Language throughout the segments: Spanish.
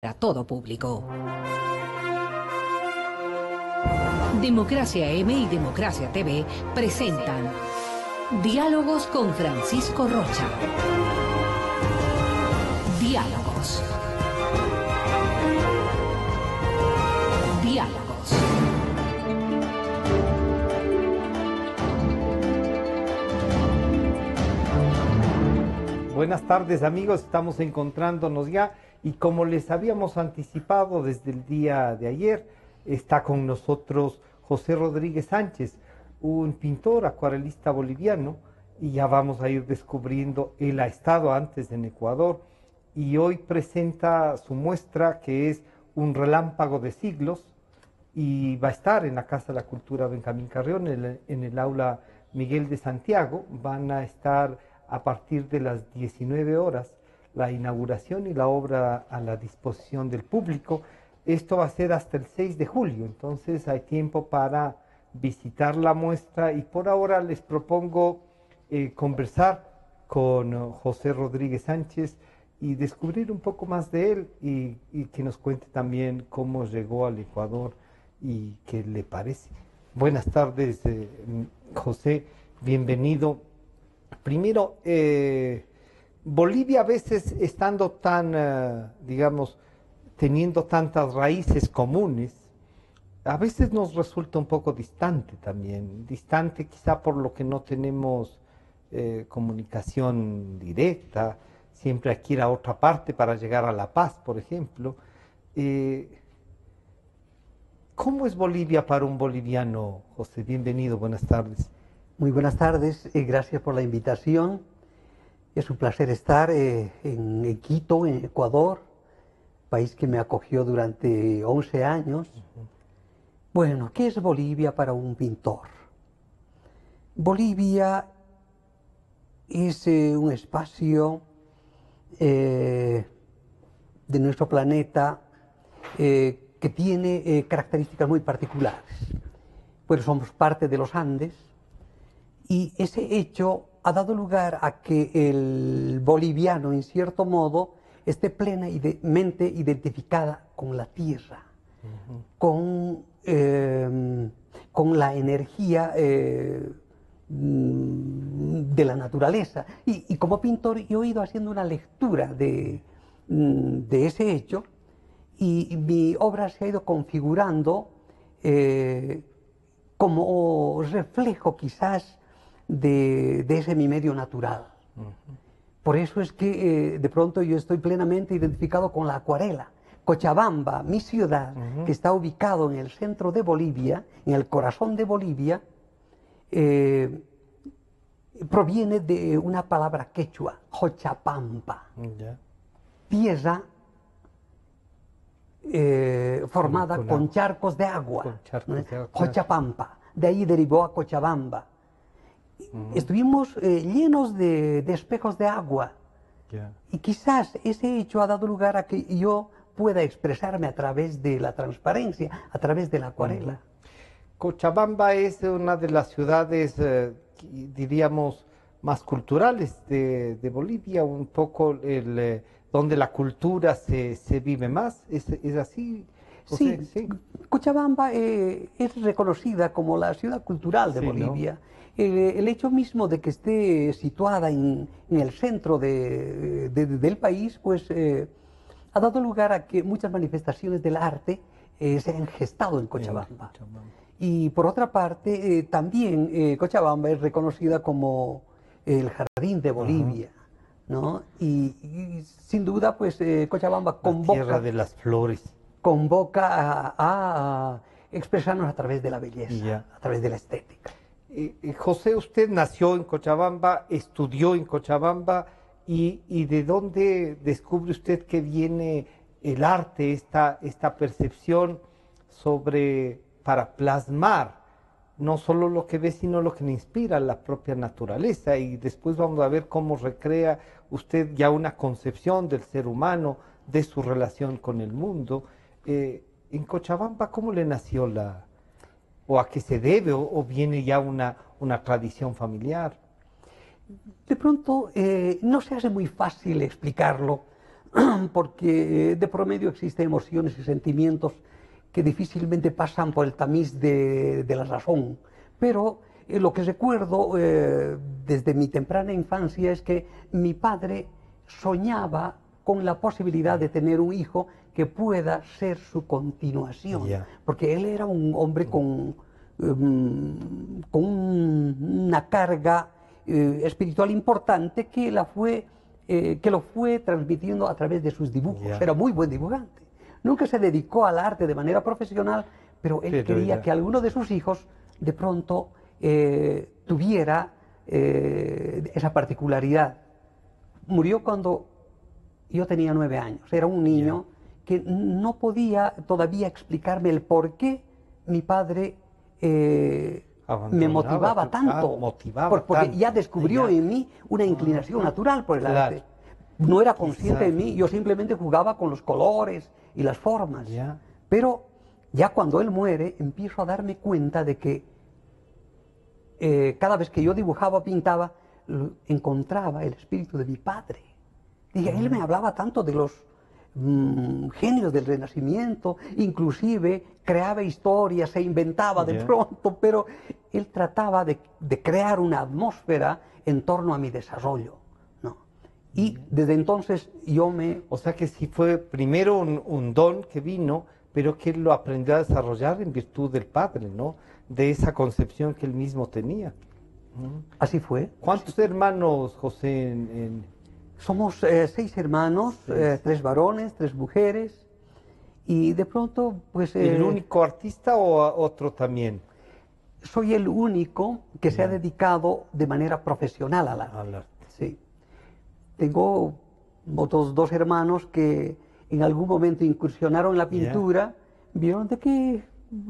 A todo público. Democracia M y Democracia TV presentan Diálogos con Francisco Rocha. Diálogos. Diálogos. Buenas tardes, amigos, estamos encontrándonos ya y como les habíamos anticipado desde el día de ayer, está con nosotros José Rodríguez Sánchez, un pintor acuarelista boliviano, y ya vamos a ir descubriendo, él ha estado antes en Ecuador y hoy presenta su muestra que es Un relámpago de siglos y va a estar en la Casa de la Cultura Benjamín Carrión, en el aula Miguel de Santiago. Van a estar a partir de las 19 horas la inauguración y la obra a la disposición del público. Esto va a ser hasta el 6 de julio, entonces hay tiempo para visitar la muestra y por ahora les propongo conversar con José Rodríguez Sánchez y descubrir un poco más de él y que nos cuente también cómo llegó al Ecuador y qué le parece. Buenas tardes, José, bienvenido. Primero, Bolivia a veces estando tan, digamos, teniendo tantas raíces comunes, a veces nos resulta un poco distante también, distante quizá por lo que no tenemos comunicación directa, siempre hay que ir a otra parte para llegar a La Paz, por ejemplo. ¿Cómo es Bolivia para un boliviano, José? Bienvenido, buenas tardes. Muy buenas tardes, gracias por la invitación. Es un placer estar en Quito, en Ecuador, país que me acogió durante 11 años. Bueno, ¿qué es Bolivia para un pintor? Bolivia es un espacio de nuestro planeta que tiene características muy particulares. Pues somos parte de los Andes y ese hecho ha dado lugar a que el boliviano, en cierto modo, esté plenamente identificada con la tierra, con la energía de la naturaleza. Y como pintor yo he ido haciendo una lectura de ese hecho y mi obra se ha ido configurando como reflejo quizás de ese mi medio natural. Por eso es que de pronto yo estoy plenamente identificado con la acuarela. Cochabamba, mi ciudad, que está ubicado en el centro de Bolivia, en el corazón de Bolivia, proviene de una palabra quechua, Xochapampa, tierra formada con charcos de agua, Xochapampa, de ahí derivó a Cochabamba. Estuvimos llenos de espejos de agua y quizás ese hecho ha dado lugar a que yo pueda expresarme a través de la transparencia, a través de la acuarela. Cochabamba es una de las ciudades, diríamos, más culturales de Bolivia, un poco donde la cultura se vive más. ¿Es así? Sí, sí, Cochabamba es reconocida como la ciudad cultural de Bolivia. ¿No? El hecho mismo de que esté situada en el centro del país, pues ha dado lugar a que muchas manifestaciones del arte se han gestado en Cochabamba. Y por otra parte, también Cochabamba es reconocida como el jardín de Bolivia, ¿no? Y sin duda, pues Cochabamba convoca... La tierra de las flores. Convoca a expresarnos a través de la belleza, a través de la estética. José, usted nació en Cochabamba, estudió en Cochabamba, y ¿de dónde descubre usted que viene el arte, esta percepción para plasmar no solo lo que ve, sino lo que le inspira la propia naturaleza? Y después vamos a ver cómo recrea usted ya una concepción del ser humano, de su relación con el mundo. En Cochabamba, ¿cómo le nació o a qué se debe, o viene ya una tradición familiar? De pronto no se hace muy fácil explicarlo porque de promedio existen emociones y sentimientos que difícilmente pasan por el tamiz de la razón. Pero lo que recuerdo desde mi temprana infancia es que mi padre soñaba con la posibilidad de tener un hijo que pueda ser su continuación, porque él era un hombre con una carga espiritual importante que lo fue transmitiendo a través de sus dibujos. Era muy buen dibujante. Nunca se dedicó al arte de manera profesional, pero él quería que alguno de sus hijos de pronto tuviera esa particularidad. Murió cuando yo tenía 9 años. Era un niño que no podía todavía explicarme el por qué mi padre me motivaba tanto. Porque ya descubrió en mí una inclinación natural por el arte. No era consciente de mí, yo simplemente jugaba con los colores y las formas. Pero ya cuando él muere, empiezo a darme cuenta de que cada vez que yo dibujaba o pintaba, encontraba el espíritu de mi padre. Dije, él me hablaba tanto de los genios del Renacimiento, inclusive creaba historias, se inventaba de pronto, pero él trataba de crear una atmósfera en torno a mi desarrollo. Y desde entonces yo me... O sea que sí fue primero un don que vino, pero que él lo aprendió a desarrollar en virtud del padre, ¿no? De esa concepción que él mismo tenía. Así fue. ¿Cuántos hermanos, José? Somos 6 hermanos, 3 varones, 3 mujeres, y de pronto, pues... ¿El único artista o otro también? Soy el único que se ha dedicado de manera profesional al arte. Sí. Tengo otros 2 hermanos que en algún momento incursionaron en la pintura, vieron de que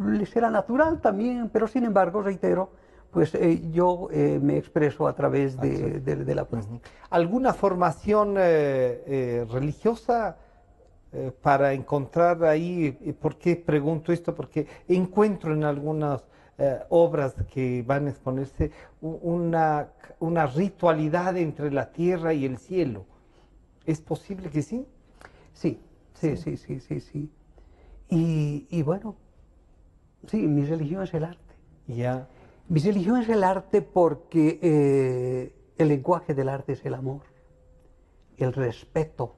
les era natural también, pero sin embargo, reitero, pues yo me expreso a través de la plástica. ¿Alguna formación religiosa para encontrar ahí? ¿Por qué pregunto esto? Porque encuentro en algunas obras que van a exponerse una ritualidad entre la tierra y el cielo. ¿Es posible que sí? Sí. Y bueno, sí, mi religión es el arte. Mi religión es el arte porque el lenguaje del arte es el amor, el respeto.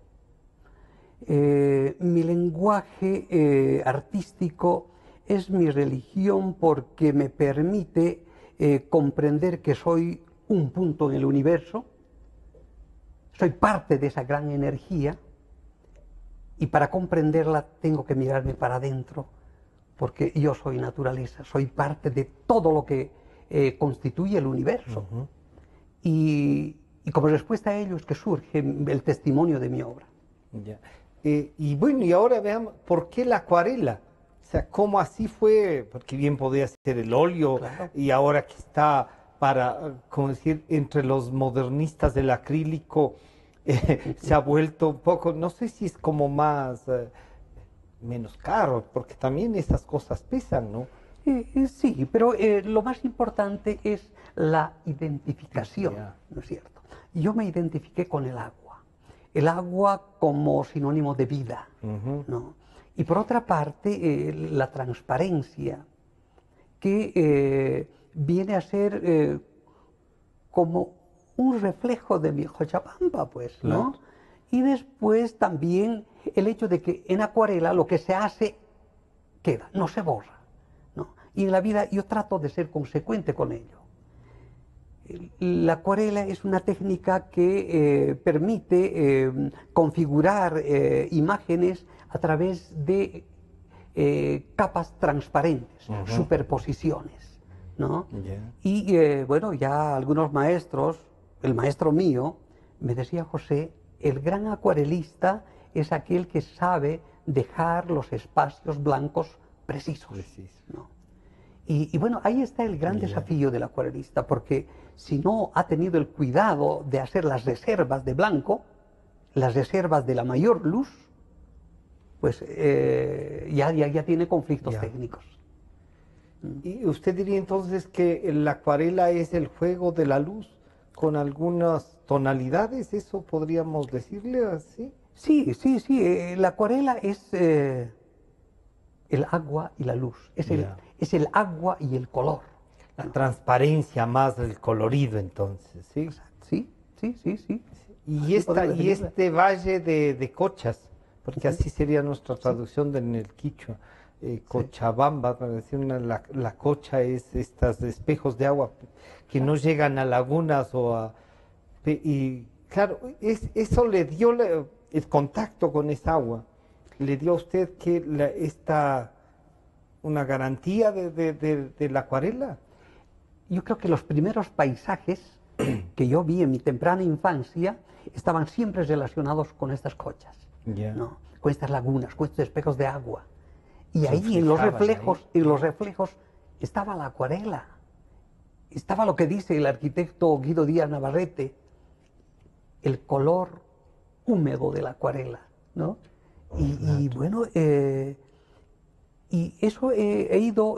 Mi lenguaje artístico es mi religión porque me permite comprender que soy un punto en el universo, soy parte de esa gran energía, y para comprenderla tengo que mirarme para adentro, porque yo soy naturaleza, soy parte de todo lo que constituye el universo. Y como respuesta a ello es que surge el testimonio de mi obra. Y bueno, y ahora veamos, ¿por qué la acuarela? O sea, ¿cómo así fue? Porque bien podía ser el óleo, y ahora que está como decir, entre los modernistas del acrílico, se ha vuelto un poco, no sé si es como menos caro, porque también esas cosas pesan, ¿no? Sí, pero lo más importante es la identificación, ¿no es cierto? Yo me identifiqué con el agua como sinónimo de vida, ¿no? Y por otra parte, la transparencia, que viene a ser como un reflejo de mi Cochabamba, pues, ¿no? Y después también el hecho de que en acuarela lo que se hace queda, no se borra, ¿no? Y en la vida yo trato de ser consecuente con ello. La acuarela es una técnica que permite configurar imágenes a través de capas transparentes, superposiciones, ¿no? Y bueno, ya algunos maestros, el maestro mío, me decía, José, el gran acuarelista es aquel que sabe dejar los espacios blancos precisos, ¿no? Y bueno, ahí está el gran desafío del acuarelista, porque si no ha tenido el cuidado de hacer las reservas de blanco, las reservas de la mayor luz, pues ya tiene conflictos técnicos. ¿Y usted diría entonces que la acuarela es el juego de la luz con algunas tonalidades? ¿Eso podríamos decirle así? Sí, sí, sí. La acuarela es el agua y la luz. Ya. Es el agua y el color. La transparencia más del colorido, entonces, ¿sí? Sí, sí, sí, sí. Y, Así podemos y definirla. este valle de Cochas, porque Ujú. así sería nuestra traducción en el quichua, Cochabamba, para decir la cocha es estos espejos de agua que no llegan a lagunas o a... Y claro, eso le dio el contacto con esa agua, le dio a usted que una garantía de la acuarela. Yo creo que los primeros paisajes que yo vi en mi temprana infancia estaban siempre relacionados con estas cochas, Ya. ¿no? Con estas lagunas, con estos espejos de agua. Y ahí Reflejaban ahí. en los reflejos estaba la acuarela. Estaba lo que dice el arquitecto Guido Díaz Navarrete, el color húmedo de la acuarela, ¿no? Y bueno, y eso he ido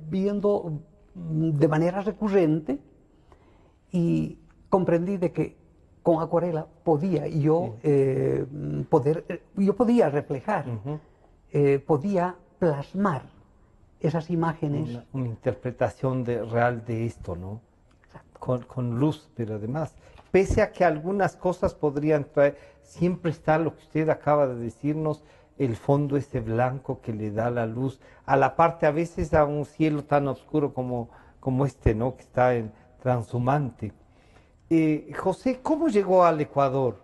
viendo de manera recurrente y comprendí de que con acuarela podía yo yo podía reflejar, Ujú. podía plasmar esas imágenes. Una interpretación real de esto, ¿no? Exacto. Con luz, pero además, pese a que algunas cosas podrían traer, siempre está lo que usted acaba de decirnos, el fondo ese blanco que le da la luz, a la parte a veces a un cielo tan oscuro como este, ¿no? Que está en transhumante. José, ¿cómo llegó al Ecuador?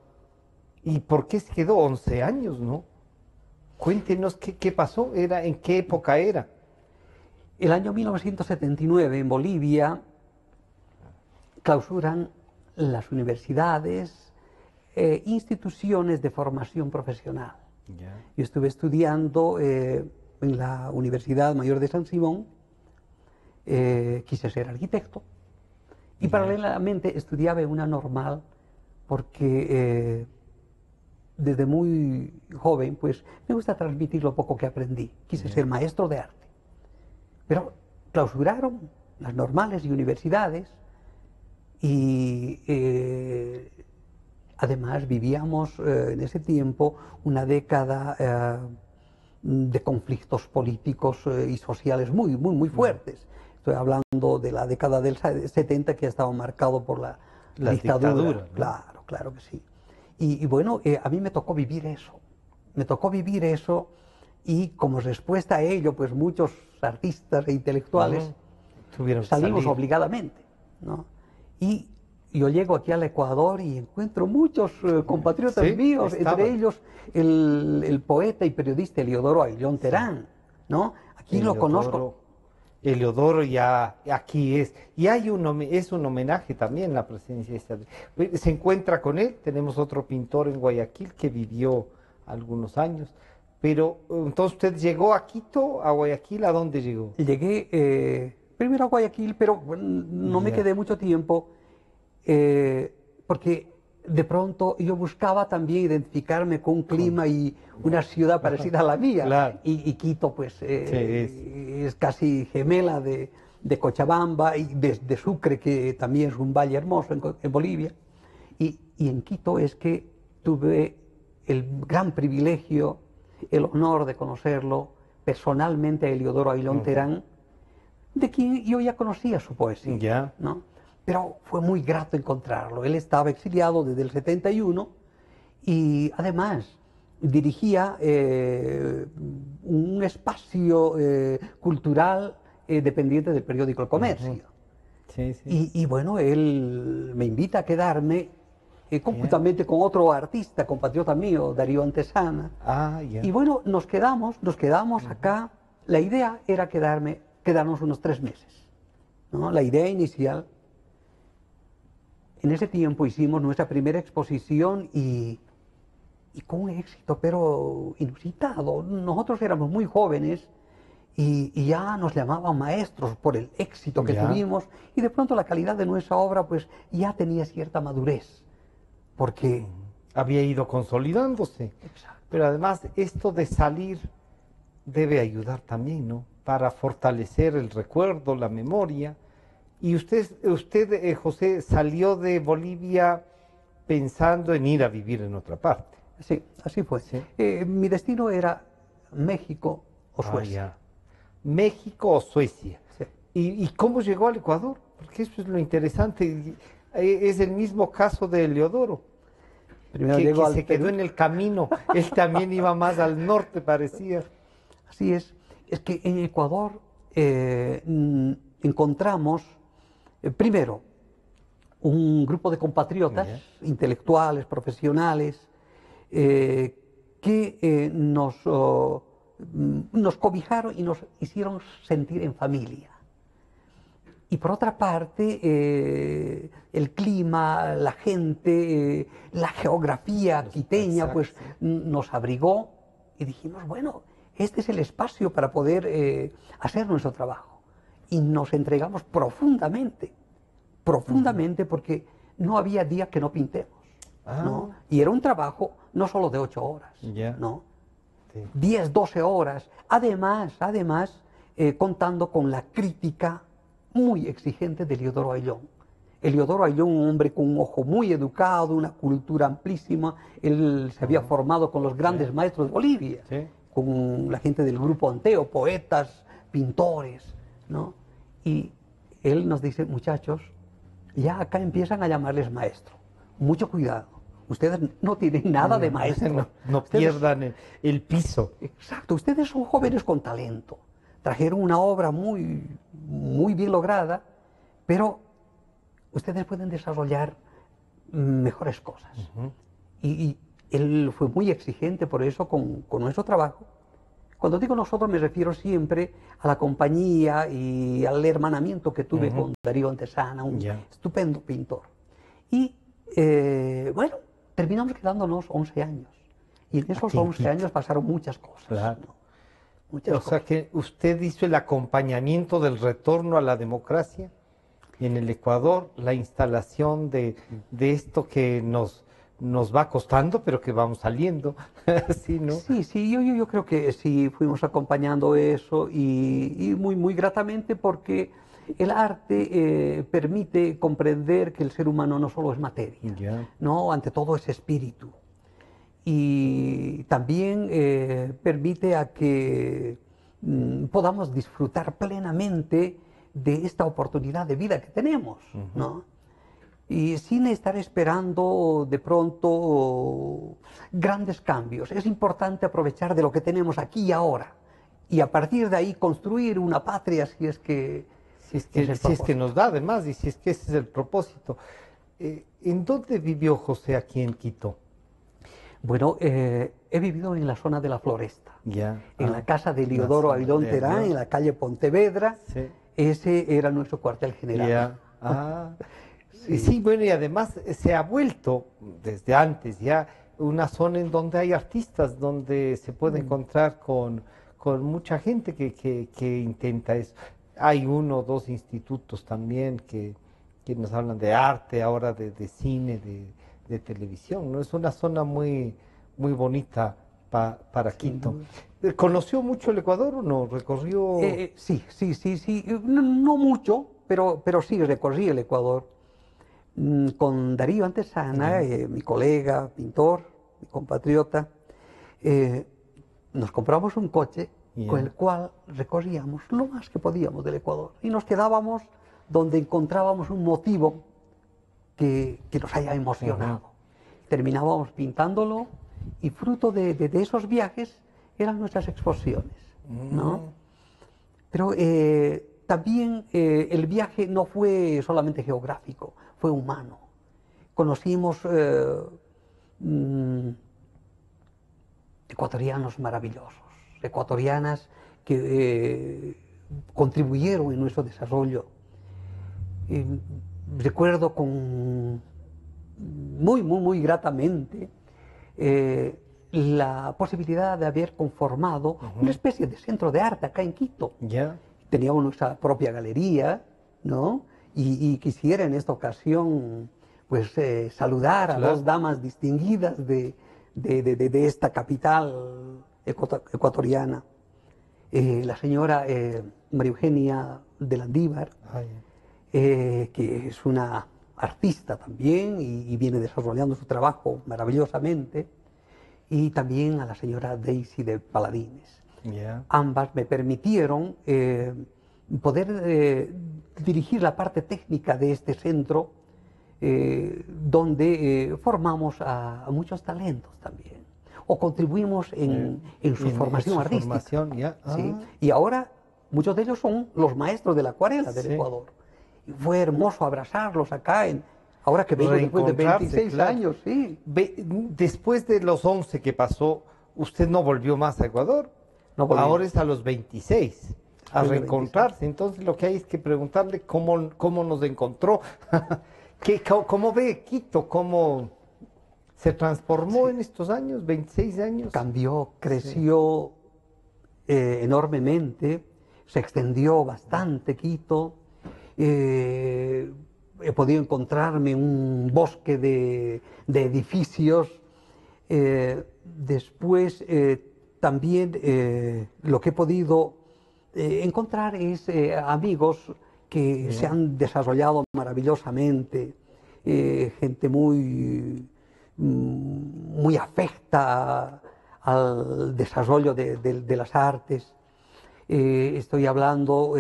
¿Y por qué se quedó 11 años, no? Cuéntenos qué pasó, en qué época era. El año 1979 en Bolivia clausuran las universidades, instituciones de formación profesional. Ya. Yo estuve estudiando en la Universidad Mayor de San Simón, quise ser arquitecto y paralelamente estudiaba en una normal porque desde muy joven pues me gusta transmitir lo poco que aprendí. Quise ser maestro de arte. Pero clausuraron las normales y universidades y además vivíamos en ese tiempo una década de conflictos políticos y sociales muy fuertes. Estoy hablando de la década del 70 que ha estado marcado por la dictadura. ¿No? Claro, claro que sí. Y bueno, a mí me tocó vivir eso. Me tocó vivir eso y como respuesta a ello, pues muchos artistas e intelectuales salimos obligadamente, ¿no? Y yo llego aquí al Ecuador y encuentro muchos compatriotas míos, entre ellos el poeta y periodista Eliodoro Ayllón Terán, ¿no? Aquí lo conozco. Eliodoro ya aquí es. Y es un homenaje también la presencia de se encuentra con él. Tenemos otro pintor en Guayaquil que vivió algunos años. Pero entonces usted llegó a Quito, a Guayaquil, ¿a dónde llegó? Llegué primero a Guayaquil, pero no me quedé mucho tiempo porque de pronto yo buscaba también identificarme con un clima y una ciudad parecida a la mía. Claro. Y Quito pues es casi gemela de Cochabamba y de Sucre, que también es un valle hermoso en Bolivia. Y en Quito es que tuve el gran privilegio, el honor de conocerlo personalmente a Eliodoro Ayllón Terán, de quien yo ya conocía su poesía, ¿no? Pero fue muy grato encontrarlo. Él estaba exiliado desde el 71 y además dirigía un espacio cultural dependiente del periódico El Comercio. Sí, sí. Y bueno, él me invita a quedarme conjuntamente con otro artista, compatriota mío, Darío Antesana. Y bueno, nos quedamos acá. La idea era quedarnos unos 3 meses, ¿no? La idea inicial. En ese tiempo hicimos nuestra primera exposición y con un éxito, pero inusitado. Nosotros éramos muy jóvenes y ya nos llamaban maestros por el éxito que tuvimos y de pronto la calidad de nuestra obra pues ya tenía cierta madurez, porque había ido consolidándose. Exacto. Pero además esto de salir debe ayudar también, ¿no? Para fortalecer el recuerdo, la memoria. Y usted José, salió de Bolivia pensando en ir a vivir en otra parte. Sí, así fue. Sí. Mi destino era México o Ah, Suecia. ya. México o Suecia. Sí. ¿Y cómo llegó al Ecuador? Porque eso es lo interesante. Es el mismo caso de Eleodoro, Primero que llego al se quedó Perú. en el camino. Él también iba más al norte, parecía. Así es. Es que en Ecuador encontramos, primero, un grupo de compatriotas, Ya. intelectuales, profesionales, que nos cobijaron y nos hicieron sentir en familia. Y por otra parte, el clima, la gente, la geografía quiteña, pues paisajes, nos abrigó y dijimos, bueno, este es el espacio para poder hacer nuestro trabajo. Y nos entregamos profundamente, profundamente, porque no había día que no pintemos, ¿no? Ah. Y era un trabajo no solo de 8 horas, Ya. ¿no? Sí. 10, 12 horas. Además, contando con la crítica muy exigente de Eliodoro Ayllón. Eliodoro Ayllón, un hombre con un ojo muy educado, una cultura amplísima. Él se había formado con los grandes maestros de Bolivia, Sí. con la gente del grupo Anteo, poetas, pintores, ¿no? Y él nos dice, muchachos, ya acá empiezan a llamarles maestro. Mucho cuidado. Ustedes no tienen nada de maestro. No Ustedes- pierdan el piso. Exacto, ustedes son jóvenes con talento. Trajeron una obra muy, muy bien lograda, pero ustedes pueden desarrollar mejores cosas. Y él fue muy exigente por eso con nuestro trabajo. Cuando digo nosotros me refiero siempre a la compañía y al hermanamiento que tuve con Darío Antesana, un Ya. estupendo pintor. Y bueno, terminamos quedándonos 11 años. Y en esos Aquí en 11 Quito. años pasaron muchas cosas. Claro. ¿no? Muchas O sea cosas. que usted hizo el acompañamiento del retorno a la democracia en el Ecuador, la instalación de esto que nos va costando, pero que vamos saliendo. Sí, ¿no? Sí, sí, yo creo que sí fuimos acompañando eso y muy, muy gratamente porque el arte permite comprender que el ser humano no solo es materia, Ya. no, ante todo es espíritu. Y también permite a que podamos disfrutar plenamente de esta oportunidad de vida que tenemos, ¿no? Y sin estar esperando de pronto grandes cambios. Es importante aprovechar de lo que tenemos aquí y ahora. Y a partir de ahí construir una patria si es que Si es es el que propósito. nos da además y si es que ese es el propósito. ¿En dónde vivió José aquí en Quito? Bueno, he vivido en la zona de la Floresta. Ya. En la casa de Eliodoro zona Ayllón de Terán, Ayllón. en la calle Pontevedra. Sí. Ese era nuestro cuartel general. Ya. Ah. Sí, bueno, y además se ha vuelto desde antes ya una zona en donde hay artistas, donde se puede encontrar con mucha gente que intenta eso. Hay uno o dos institutos también que nos hablan de arte, ahora de cine, de televisión, ¿no? Es una zona muy, muy bonita para Quito. ¿Conoció mucho el Ecuador o no? ¿Recorrió? Sí. No, no mucho, pero sí recorrí el Ecuador. Con Darío Antesana, mi colega, pintor, mi compatriota, nos compramos un coche con el cual recorríamos lo más que podíamos del Ecuador y nos quedábamos donde encontrábamos un motivo que nos haya emocionado. Terminábamos pintándolo y fruto de esos viajes eran nuestras exposiciones, ¿no? Pero también el viaje no fue solamente geográfico, fue humano. Conocimos ecuatorianos maravillosos, ecuatorianas que contribuyeron en nuestro desarrollo. Recuerdo muy gratamente la posibilidad de haber conformado una especie de centro de arte acá en Quito. Ya. Teníamos nuestra propia galería, ¿no? Y quisiera en esta ocasión, pues, saludar a dos damas distinguidas de esta capital ecuatoriana. La señora María Eugenia de Landívar, que es una artista también y viene desarrollando su trabajo maravillosamente. y también a la señora Daisy de Paladines. Ya. Ambas me permitieron poder dirigir la parte técnica de este centro, donde formamos a muchos talentos también, o contribuimos en su formación artística. Formación, ya. ¿Sí? Y ahora muchos de ellos son los maestros de la acuarela del Ecuador. Y fue hermoso abrazarlos acá, ahora que vengo después de 26 claro. años. Sí. Después de los 11 que pasó, ¿usted no volvió más a Ecuador? No volví. Ahora es a los 26, a Después de reencontrarse. Entonces lo que hay es que preguntarle cómo nos encontró. ¿Cómo ve Quito? ¿Cómo se transformó en estos años, 26 años? Cambió, creció enormemente, se extendió bastante Quito. He podido encontrarme un bosque de edificios. Después también lo que he podido encontrar es amigos que se han desarrollado maravillosamente, gente muy afecta al desarrollo de las artes. Estoy hablando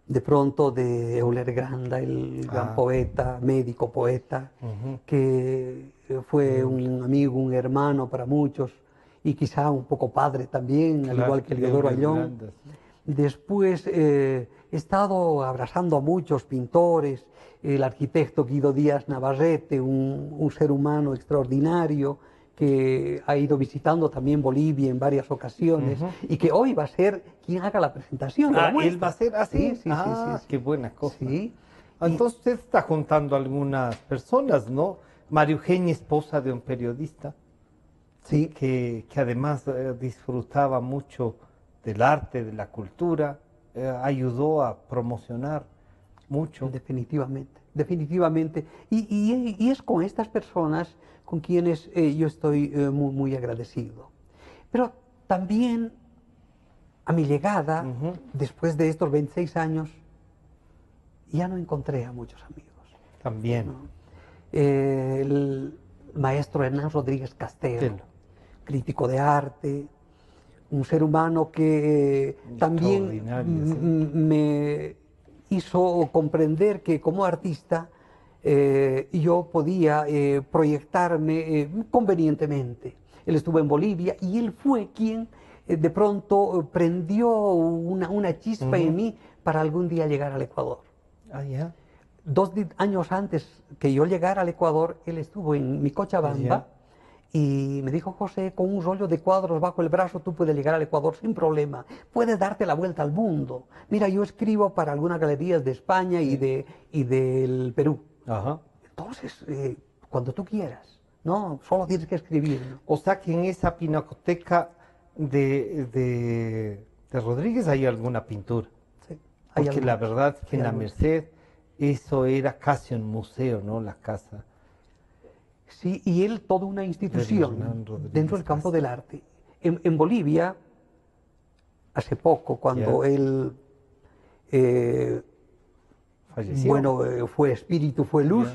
de pronto de Euler Granda, el gran poeta, médico, poeta, que fue un amigo, un hermano para muchos, y quizá un poco padre también, al igual que Eliodoro Ayllón. Después he estado abrazando a muchos pintores, el arquitecto Guido Díaz Navarrete, un ser humano extraordinario, que ha ido visitando también Bolivia en varias ocasiones y que hoy va a ser quien haga la presentación de la muestra. Él va a ser así. Sí, qué buena cosa. Sí. Entonces usted está juntando a algunas personas, ¿no? María Eugenia, esposa de un periodista, Sí. que además disfrutaba mucho del arte, de la cultura, ayudó a promocionar mucho. Definitivamente, definitivamente. Y es con estas personas con quienes yo estoy muy agradecido. Pero también a mi llegada, después de estos 26 años, ya no encontré a muchos amigos. También. ¿No? El maestro Hernán Rodríguez Castelo, crítico de arte, un ser humano que también me hizo comprender que como artista yo podía proyectarme convenientemente. Él estuvo en Bolivia y él fue quien de pronto prendió una chispa en mí para algún día llegar al Ecuador. 2 años antes que yo llegara al Ecuador, él estuvo en mi Cochabamba y me dijo: José, con un rollo de cuadros bajo el brazo tú puedes llegar al Ecuador sin problema, puedes darte la vuelta al mundo. Mira, yo escribo para algunas galerías de España y del Perú. Entonces, cuando tú quieras, ¿no? Solo tienes que escribir, ¿no? O sea que en esa pinacoteca de Rodríguez hay alguna pintura. Sí, porque la verdad es que en la Merced eso era casi un museo, ¿no? La casa. Sí, y él toda una institución dentro del campo del arte. En Bolivia, hace poco, cuando él falleció, bueno, fue espíritu, fue luz,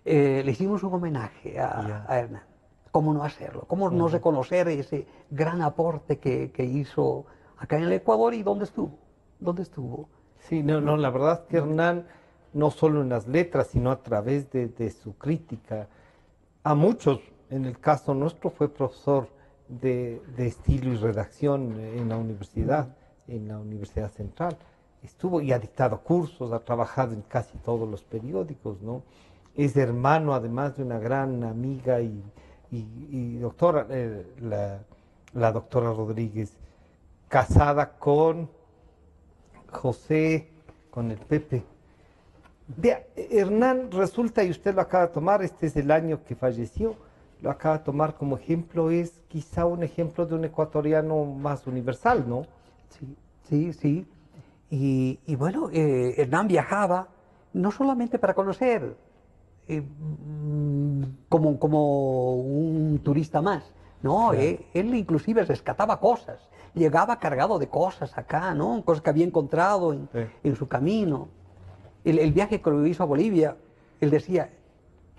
le hicimos un homenaje a Hernán. ¿Cómo no hacerlo? ¿Cómo no reconocer ese gran aporte que hizo acá en el Ecuador y dónde estuvo? ¿Dónde estuvo? Sí, no, la verdad es que Hernán, no solo en las letras, sino a través de su crítica, a muchos, en el caso nuestro, fue profesor de estilo y redacción en la Universidad Central. Estuvo y ha dictado cursos, ha trabajado en casi todos los periódicos, ¿no? Es hermano, además, de una gran amiga y doctora, la doctora Rodríguez, casada con José, con el Pepe. Vea, Hernán, resulta, y usted lo acaba de tomar, este es el año que falleció, lo acaba de tomar como ejemplo, es quizá un ejemplo de un ecuatoriano más universal, ¿no? Sí. Y bueno, Hernán viajaba no solamente para conocer, como un turista más, no, él inclusive rescataba cosas, llegaba cargado de cosas acá, ¿no? Cosas que había encontrado en su camino. El viaje que lo hizo a Bolivia, él decía: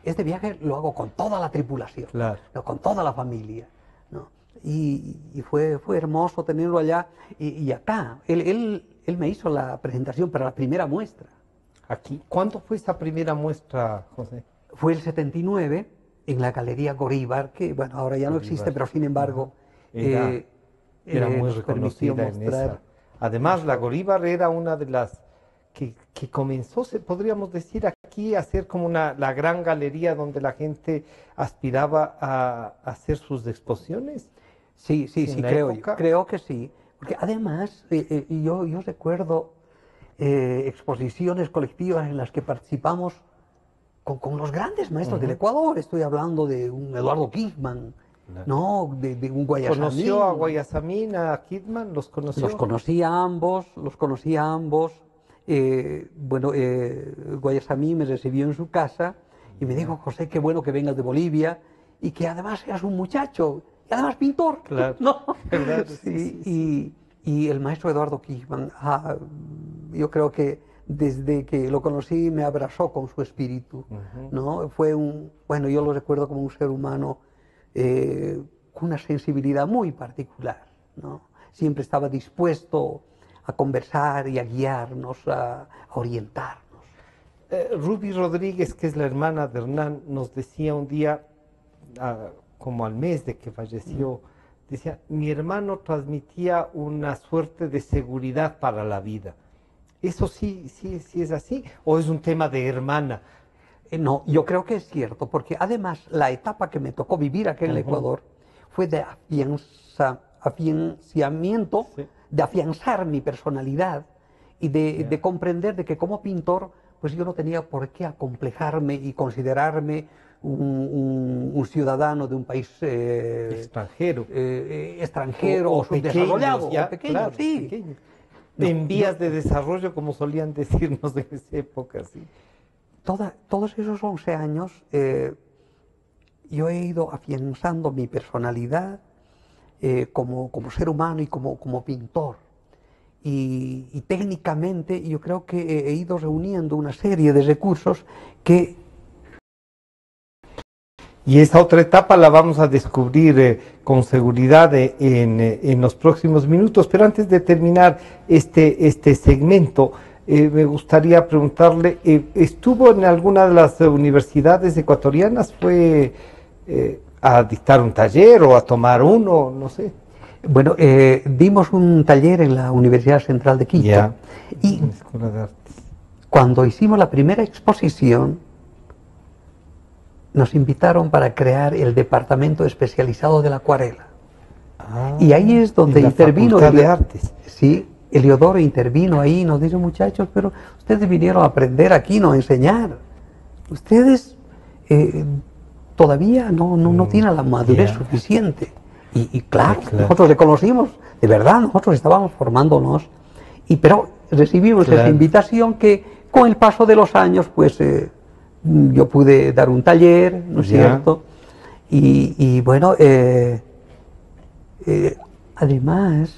este viaje lo hago con toda la tripulación, Claro. ¿no? Con toda la familia, ¿no? Y fue hermoso tenerlo allá. Y acá, él me hizo la presentación para la primera muestra. Aquí. ¿Cuándo fue esa primera muestra, José? Fue el 79 en la Galería Goríbar, que bueno, ahora ya no Goríbar. existe, pero sin embargo Era muy nos permitió reconocida en mostrar. esa. Además, la Goríbar era una de las que comenzó, podríamos decir, aquí a ser como la gran galería donde la gente aspiraba a hacer sus exposiciones. Sí, en la creo, época. creo que sí. Porque además, yo recuerdo exposiciones colectivas en las que participamos con los grandes maestros del Ecuador. Estoy hablando de un Eduardo Kidman, ¿no? De un Guayasamín. ¿Conoció a Guayasamín, a Kidman? ¿Los conoció? Los conocía a ambos, Guayasamín me recibió en su casa y me dijo: José, qué bueno que vengas de Bolivia y que además seas un muchacho y además pintor. Claro. ¿No? ¿Verdad? Sí. Y el maestro Eduardo Kidman, yo creo que desde que lo conocí me abrazó con su espíritu, ¿no? Fue yo lo recuerdo como un ser humano con una sensibilidad muy particular, ¿no? Siempre estaba dispuesto a conversar y a guiarnos, a orientarnos. Ruby Rodríguez, que es la hermana de Hernán, nos decía un día, como al mes de que falleció, decía: mi hermano transmitía una suerte de seguridad para la vida. ¿Eso sí es así? ¿O es un tema de hermana? No, yo creo que es cierto, porque además la etapa que me tocó vivir aquí en el Ecuador fue de afianzamiento, de afianzar mi personalidad y de comprender de que como pintor, pues yo no tenía por qué acomplejarme y considerarme un ciudadano de un país extranjero o subdesarrollado, ya, o pequeño, claro, sí. pequeño. En vías de desarrollo, como solían decirnos en esa época, sí. Todos esos 11 años yo he ido afianzando mi personalidad como ser humano y como pintor. Y técnicamente yo creo que he ido reuniendo una serie de recursos que... Y esa otra etapa la vamos a descubrir con seguridad en los próximos minutos. Pero antes de terminar este segmento, me gustaría preguntarle, ¿estuvo en alguna de las universidades ecuatorianas? ¿Fue a dictar un taller o a tomar uno? No sé. Bueno, dimos un taller en la Universidad Central de Quito. Ya, y en la Escuela de Artes. Cuando hicimos la primera exposición, nos invitaron para crear el departamento especializado de la acuarela. Y ahí es donde intervino... Facultad de Artes. Sí, Eliodoro intervino ahí y nos dice: muchachos, pero ustedes vinieron a aprender aquí, no a enseñar. Ustedes todavía no tienen la madurez suficiente. Y claro, nosotros le conocimos, de verdad, nosotros estábamos formándonos, pero recibimos esa invitación que con el paso de los años, pues yo pude dar un taller, ¿no es cierto? Y bueno, además,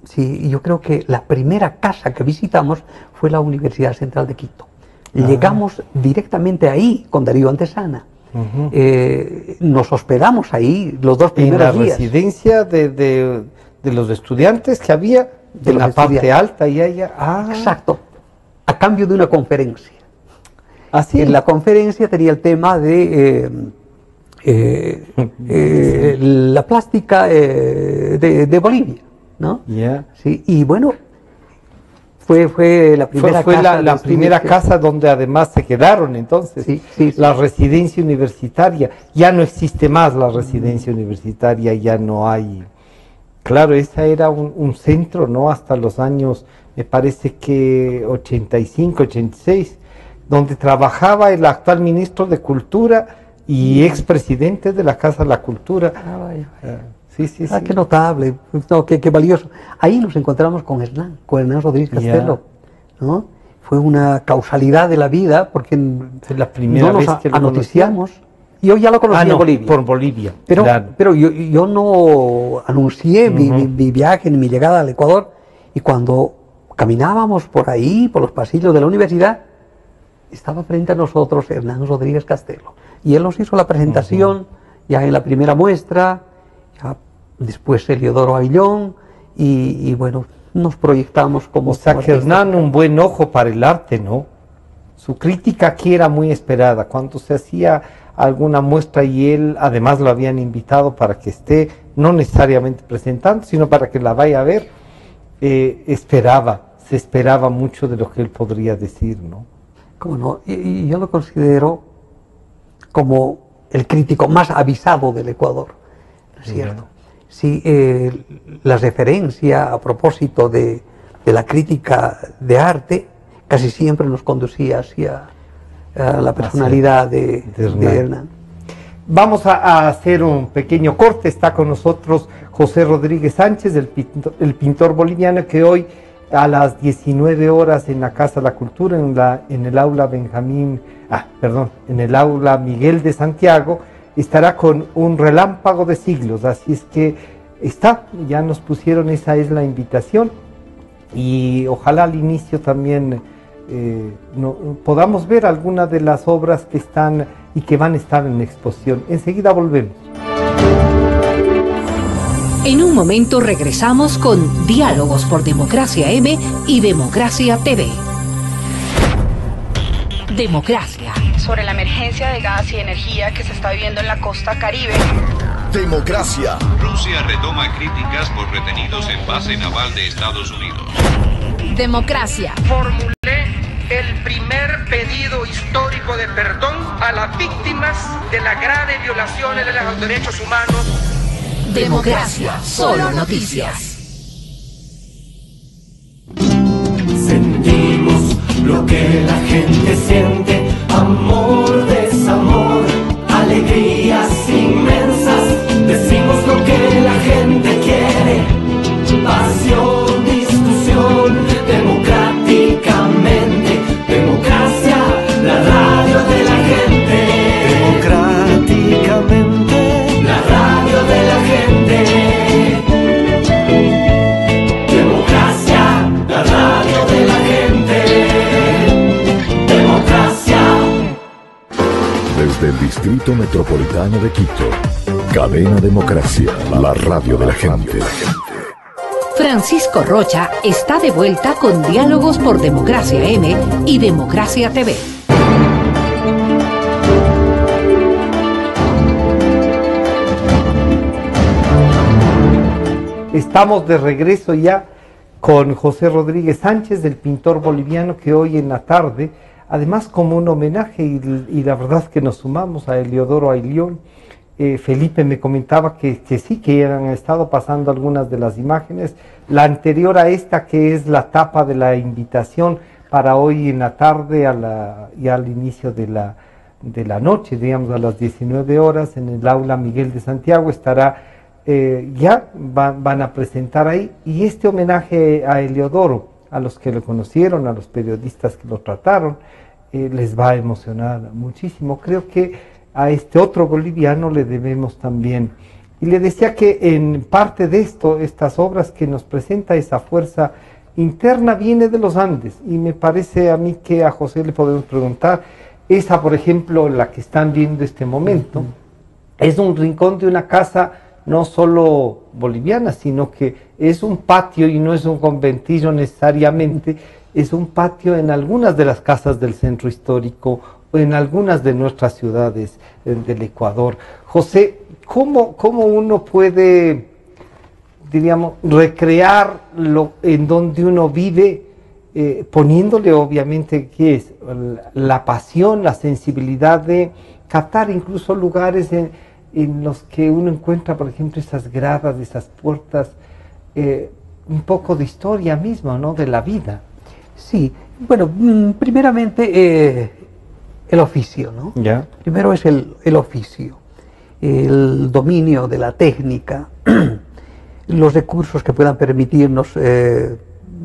sí, yo creo que la primera casa que visitamos fue la Universidad Central de Quito. Llegamos directamente ahí con Darío Antesana. Nos hospedamos ahí los 2 primeros días. En la residencia de los estudiantes que había, de la parte alta y allá. Exacto, a cambio de una conferencia. ¿Así? En la conferencia tenía el tema de la plástica de Bolivia, ¿no? Sí, y bueno, fue la primera casa. La primera casa donde además se quedaron entonces. La residencia universitaria. Ya no existe más la residencia universitaria, ya no hay. Claro, esa era un centro, ¿no? Hasta los años, me parece que 85, 86, donde trabajaba el actual ministro de Cultura y expresidente de la Casa de la Cultura. Sí. Qué notable, no, qué valioso. Ahí nos encontramos con Hernán Rodríguez Castelo, ¿no? Fue una causalidad de la vida, porque la primera vez que lo anoticiamos. Yo ya lo conocí en Bolivia. Por Bolivia. Pero yo no anuncié mi viaje ni mi llegada al Ecuador, y cuando caminábamos por ahí, por los pasillos de la universidad, estaba frente a nosotros Hernán Rodríguez Castelo. Y él nos hizo la presentación ya en la primera muestra, ya después Eliodoro Ayllón, y bueno, nos proyectamos como... O sea que Hernán, un buen ojo para el arte, ¿no? Su crítica aquí era muy esperada. Cuando se hacía alguna muestra y él, además lo habían invitado para que esté, no necesariamente presentando, sino para que la vaya a ver, se esperaba mucho de lo que él podría decir, ¿no? ¿Cómo no? Y yo lo considero como el crítico más avisado del Ecuador, ¿no es cierto? Sí, la referencia a propósito de la crítica de arte casi siempre nos conducía hacia la personalidad de Hernán. Vamos a hacer un pequeño corte. Está con nosotros José Rodríguez Sánchez, el pintor boliviano, que hoy a las 19 horas en la Casa de la Cultura, en el aula en el aula Miguel de Santiago, estará con un relámpago de siglos. Así es que ya nos pusieron, esa es la invitación, y ojalá al inicio también podamos ver algunas de las obras que están y que van a estar en exposición. Enseguida volvemos. En un momento regresamos con Diálogos por Democracia M y Democracia TV. Democracia. Sobre la emergencia de gas y energía que se está viviendo en la costa Caribe. Democracia. Rusia retoma críticas por retenidos en base naval de Estados Unidos. Democracia. Formulé el primer pedido histórico de perdón a las víctimas de las graves violaciones de los derechos humanos. Democracia, solo noticias. Sentimos lo que la gente siente, amor, desamor, alegrías inmensas. Decimos lo que la gente quiere, pasión, discusión, democráticamente. Democracia, la radio de la gente. Democráticamente, la radio de la gente. Democracia, la radio de la gente. Democracia. Desde el Distrito Metropolitano de Quito, Cadena Democracia, la radio de la gente. Francisco Rocha está de vuelta con Diálogos por Democracia M y Democracia TV. Estamos de regreso ya con José Rodríguez Sánchez, del pintor boliviano, que hoy en la tarde, además como un homenaje, y la verdad que nos sumamos a Eliodoro Ayllón. Felipe me comentaba que sí, que han estado pasando algunas de las imágenes. La anterior a esta, que es la tapa de la invitación para hoy en la tarde, ya al inicio de la noche, digamos a las 19 horas, en el aula Miguel de Santiago, estará, van a presentar ahí. Y este homenaje a Eliodoro, a los que lo conocieron, a los periodistas que lo trataron, les va a emocionar muchísimo. Creo que a este otro boliviano le debemos también. Y le decía que en parte de estas obras que nos presenta, esa fuerza interna viene de los Andes, y me parece a mí que a José le podemos preguntar, esa por ejemplo, la que están viendo este momento, es un rincón de una casa no solo boliviana, sino que es un patio, y no es un conventillo necesariamente, es un patio en algunas de las casas del centro histórico, en algunas de nuestras ciudades del Ecuador. José, ¿cómo uno puede, diríamos, recrear lo en donde uno vive, poniéndole obviamente, ¿qué es? La pasión, la sensibilidad de captar incluso lugares en los que uno encuentra, por ejemplo, esas gradas, esas puertas, un poco de historia misma, ¿no?, de la vida. Sí, bueno, primeramente el oficio, ¿no? Ya. Primero es el oficio, el dominio de la técnica, los recursos que puedan permitirnos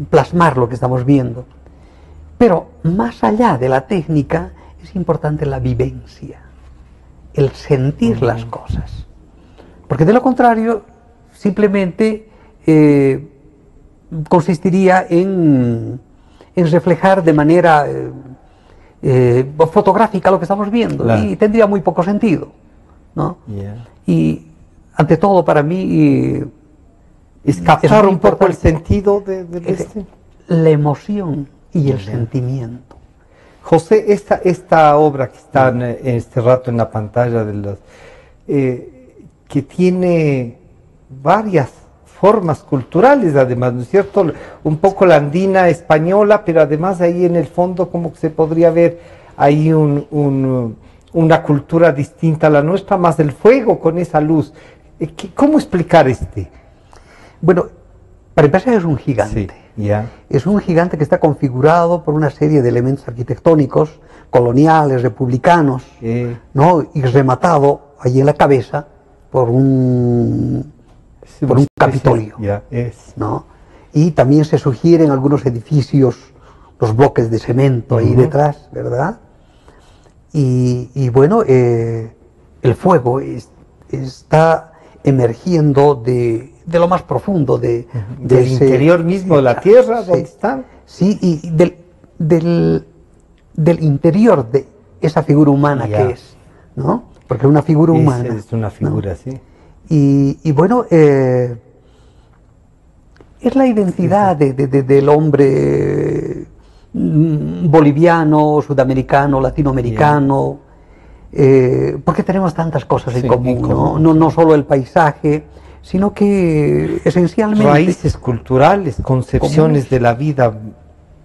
plasmar lo que estamos viendo. Pero más allá de la técnica es importante la vivencia, el sentir las cosas. Porque de lo contrario, simplemente consistiría en reflejar de manera fotográfica lo que estamos viendo, claro, y tendría muy poco sentido, ¿no? Yeah. Y ante todo para mí es captar muy un poco el importante sentido de la emoción y el sentimiento. José, esta obra que está en este rato en la pantalla de los, que tiene varias formas culturales, además, ¿no es cierto? Un poco la andina española, pero además ahí en el fondo como que se podría ver ahí una cultura distinta a la nuestra, más el fuego con esa luz. ¿Cómo explicar este? Bueno, para empezar es un gigante. Sí, yeah. Es un gigante que está configurado por una serie de elementos arquitectónicos, coloniales, republicanos, ¿no? Y rematado allí en la cabeza por un Capitolio, ¿no? Y también se sugieren algunos edificios, los bloques de cemento ahí detrás, ¿verdad? Y bueno, el fuego está emergiendo de lo más profundo del interior mismo de la tierra, donde están. Sí, y del interior de esa figura humana que es, ¿no? Porque una figura humana. Es una figura, ¿no? Sí. Y bueno, es la identidad del hombre boliviano, sudamericano, latinoamericano, porque tenemos tantas cosas en común, ¿no? No solo el paisaje, sino que esencialmente... raíces culturales, concepciones de la vida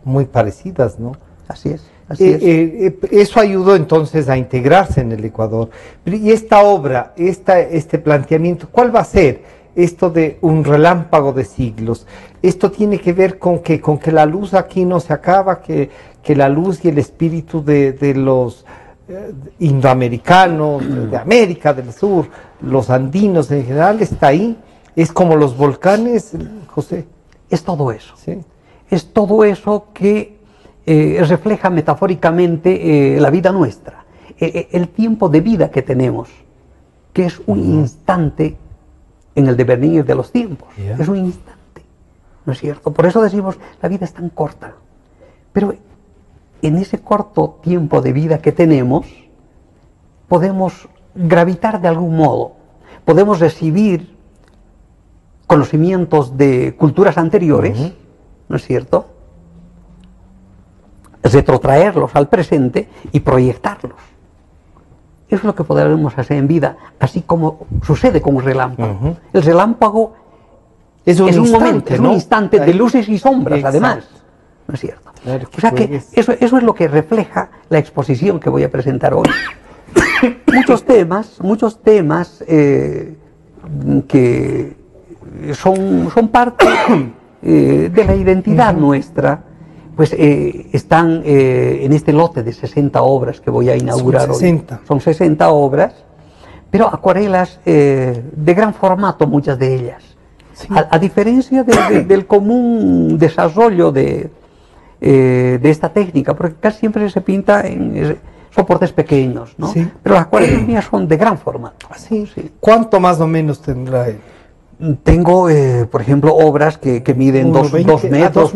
muy parecidas, ¿no? Así es. Eso ayudó entonces a integrarse en el Ecuador. Y esta obra, este planteamiento, ¿cuál va a ser? Esto de un relámpago de siglos. Esto tiene que ver con que la luz aquí no se acaba, que la luz y el espíritu de los indoamericanos, de América del Sur, los andinos en general, está ahí. Es como los volcanes, José. Es todo eso. ¿Sí? Es todo eso que refleja metafóricamente la vida nuestra, el tiempo de vida que tenemos, que es un instante en el devenir de los tiempos, es un instante, ¿no es cierto? Por eso decimos, la vida es tan corta, pero en ese corto tiempo de vida que tenemos, podemos gravitar de algún modo, podemos recibir conocimientos de culturas anteriores, ¿no es cierto?, retrotraerlos al presente y proyectarlos. Eso es lo que podremos hacer en vida, así como sucede con un relámpago. El relámpago es un momento, es un instante de luces y sombras, además, ¿no es cierto? Claro, o sea que eso es lo que refleja la exposición que voy a presentar hoy. muchos temas que son parte de la identidad nuestra, pues están en este lote de 60 obras que voy a inaugurar hoy. Son 60 obras, pero acuarelas de gran formato, muchas de ellas. Sí. A diferencia del común desarrollo de esta técnica, porque casi siempre se pinta en soportes pequeños, ¿no? Sí. Pero las acuarelas mías son de gran formato. Sí. ¿Cuánto más o menos tendrá él? Tengo, por ejemplo, obras que miden 2 metros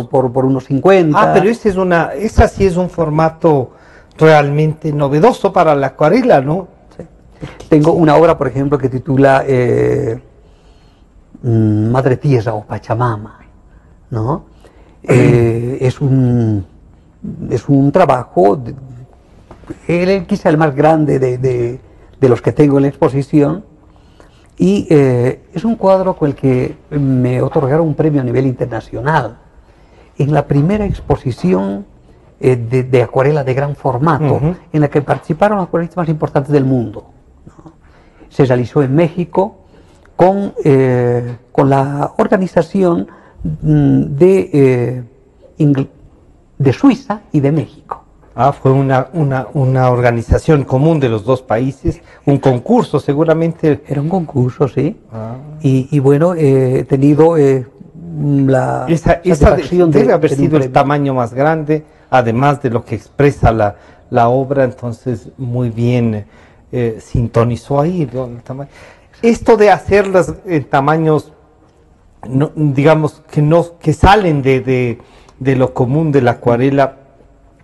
por unos 50. Ah, pero esa sí es un formato realmente novedoso para la acuarela, ¿no? Sí. Tengo una obra, por ejemplo, que titula Madre Tierra o Pachamama, ¿no? Es un trabajo, quizá el más grande de los que tengo en la exposición. Y es un cuadro con el que me otorgaron un premio a nivel internacional. En la primera exposición de acuarela de gran formato, en la que participaron los acuarelistas más importantes del mundo, ¿no? Se realizó en México con la organización de Suiza y de México. Ah, fue una organización común de los dos países, un concurso seguramente. Era un concurso, sí. Y bueno, he tenido la satisfacción debe haber sido el tamaño más grande, además de lo que expresa la obra, entonces muy bien sintonizó ahí, ¿no? El tamaño. Esto de hacerlas en tamaños, digamos, que salen de lo común de la acuarela,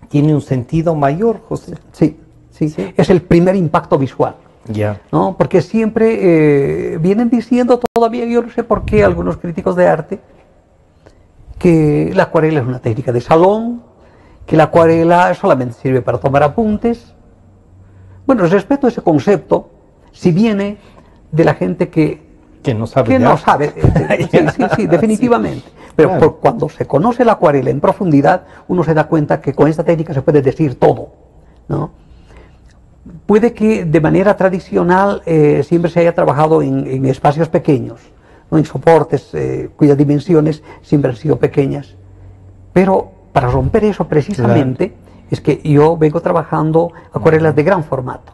tiene un sentido mayor, José. Sí, sí, sí. Es el primer impacto visual. Ya. ¿No? Porque siempre vienen diciendo todavía, yo no sé por qué, algunos críticos de arte, que la acuarela es una técnica de salón, que la acuarela solamente sirve para tomar apuntes. Bueno, respeto ese concepto, si viene de la gente que no sabe. Que no sabe, sí, definitivamente. Pero claro, cuando se conoce la acuarela en profundidad, uno se da cuenta que con esta técnica se puede decir todo, ¿no? Puede que de manera tradicional siempre se haya trabajado en espacios pequeños, ¿no? En soportes cuyas dimensiones siempre han sido pequeñas. Pero para romper eso precisamente es que yo vengo trabajando acuarelas de gran formato.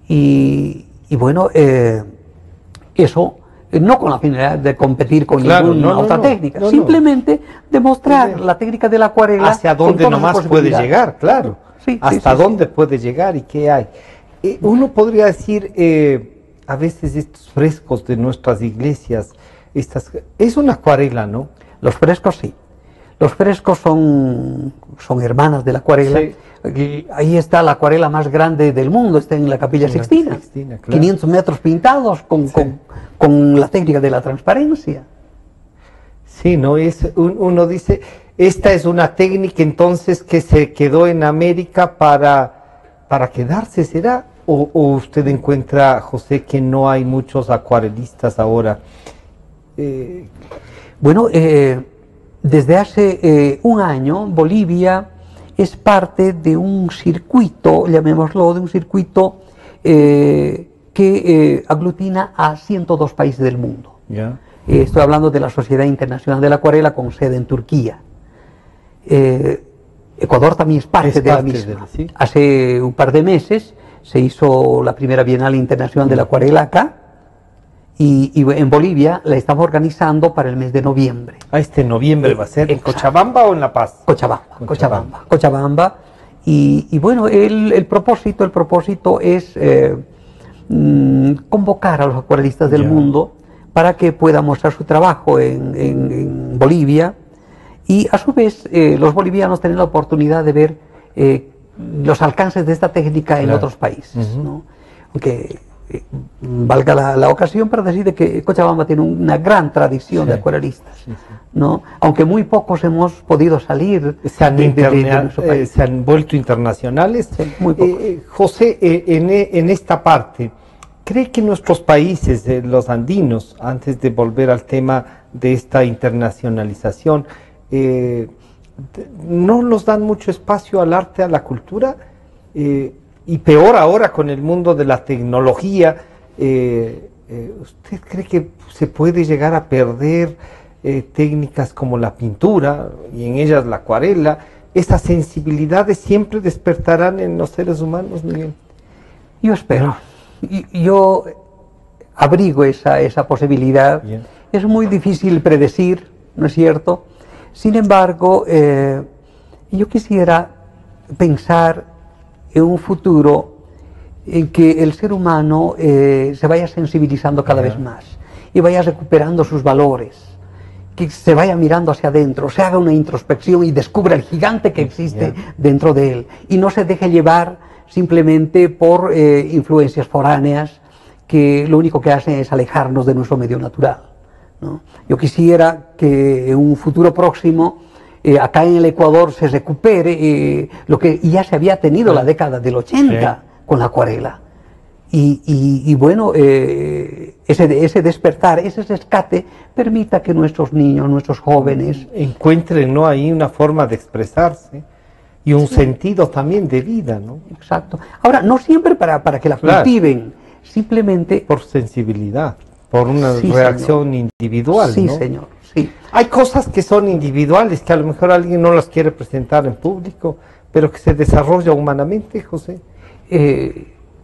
Y bueno, eso no con la finalidad de competir con ninguna otra técnica, simplemente demostrar la técnica de la acuarela. Hacia dónde nomás puede llegar, claro. Hasta dónde puede llegar y qué hay. Uno podría decir, a veces estos frescos de nuestras iglesias, es una acuarela, ¿no? Los frescos sí. Los frescos son hermanas de la acuarela. Sí. Ahí está la acuarela más grande del mundo, está en la Capilla Sixtina. Claro. 500 metros pintados con la técnica de la transparencia. Sí, ¿no? Uno dice, esta es una técnica entonces que se quedó en América para quedarse, ¿será? ¿O usted encuentra, José, que no hay muchos acuarelistas ahora? Bueno, desde hace un año, Bolivia es parte de un circuito, llamémoslo, de un circuito que aglutina a 102 países del mundo. Yeah. Estoy hablando de la Sociedad Internacional de la Acuarela con sede en Turquía. Ecuador también es parte de la misma. ¿Sí? Hace un par de meses se hizo la primera Bienal Internacional de la Acuarela acá, y en Bolivia la estamos organizando para el mes de noviembre. Este noviembre va a ser en Cochabamba o en La Paz. Cochabamba. Y bueno, el propósito es convocar a los acuarelistas del mundo para que puedan mostrar su trabajo en Bolivia, y a su vez los bolivianos tienen la oportunidad de ver los alcances de esta técnica en otros países, ¿no? Aunque valga la ocasión para decir que Cochabamba tiene una gran tradición de acuarelistas, ¿no? Aunque muy pocos hemos podido salir de nuestro país. Se han vuelto internacionales. Muy pocos. José, en esta parte, ¿cree que nuestros países, los andinos, antes de volver al tema de esta internacionalización, no nos dan mucho espacio al arte, a la cultura? Y peor ahora con el mundo de la tecnología, ¿usted cree que se puede llegar a perder técnicas como la pintura y en ellas la acuarela? ¿Esas sensibilidades siempre despertarán en los seres humanos, Miguel? Yo espero. Yo abrigo esa posibilidad. Bien. Es muy difícil predecir, ¿no es cierto? Sin embargo, yo quisiera pensar en un futuro en que el ser humano se vaya sensibilizando cada vez más y vaya recuperando sus valores, que se vaya mirando hacia adentro, se haga una introspección y descubra el gigante que existe dentro de él, y no se deje llevar simplemente por influencias foráneas que lo único que hacen es alejarnos de nuestro medio natural, ¿no? Yo quisiera que en un futuro próximo acá en el Ecuador se recupere lo que ya se había tenido la década del 80 con la acuarela. Y bueno, ese despertar, ese rescate, permita que nuestros niños, nuestros jóvenes encuentren, ¿no?, ahí una forma de expresarse y un sentido también de vida, ¿no? Exacto. Ahora, no siempre para que la cultiven, simplemente por sensibilidad, por una reacción individual, sí, ¿no? Sí, señor. Sí. Hay cosas que son individuales, que a lo mejor alguien no las quiere presentar en público, pero que se desarrolla humanamente, José.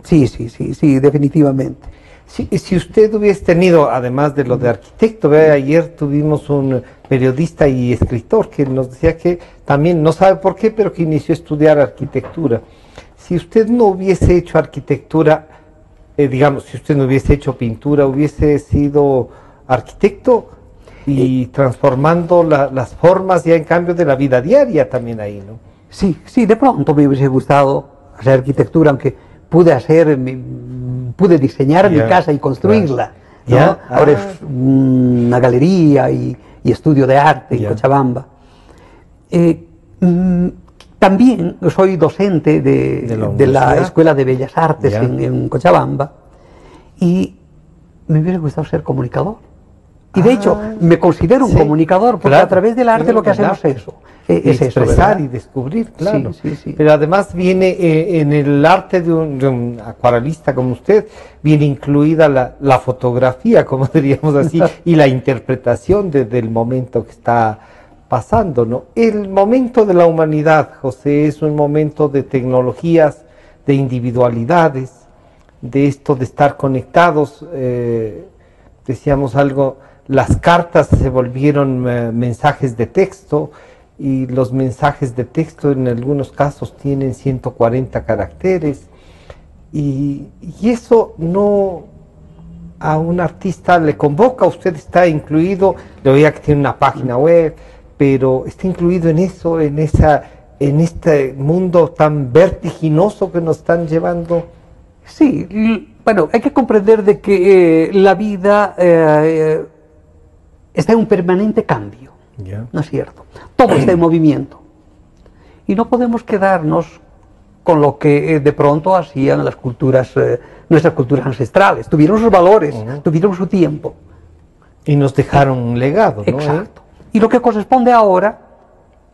Sí, definitivamente. Si usted hubiese tenido, además de lo de arquitecto, ayer tuvimos un periodista y escritor que nos decía que también, no sabe por qué, pero que inició a estudiar arquitectura. Si usted no hubiese hecho arquitectura, digamos, si usted no hubiese hecho pintura, hubiese sido arquitecto y transformando las formas ya en cambio de la vida diaria también ahí, ¿no? Sí, sí, de pronto me hubiese gustado hacer arquitectura, aunque pude diseñar mi casa y construirla. ¿No? Ahora es una galería y estudio de arte en Cochabamba. También soy docente de la Escuela de Bellas Artes en Cochabamba, y me hubiera gustado ser comunicador. Y de hecho, me considero un comunicador, porque a través del arte lo que hacemos es eso. Es expresar y descubrir, claro. Sí. Pero además viene en el arte de un acuarelista como usted, viene incluida la fotografía, como diríamos así, y la interpretación del momento que está pasando, ¿no? El momento de la humanidad, José, es un momento de tecnologías, de individualidades, de esto de estar conectados. Decíamos algo, las cartas se volvieron mensajes de texto, y los mensajes de texto en algunos casos tienen 140 caracteres, y eso no a un artista le convoca. Usted está incluido, le oía que tiene una página web, pero está incluido en eso, en este mundo tan vertiginoso que nos están llevando. Sí, bueno, hay que comprender de que la vida está en un permanente cambio, ¿no es cierto? Todo está en movimiento, y no podemos quedarnos con lo que de pronto hacían las culturas, nuestras culturas ancestrales. Tuvieron sus valores, tuvieron su tiempo. Y nos dejaron un legado, ¿no? Exacto. Y lo que corresponde ahora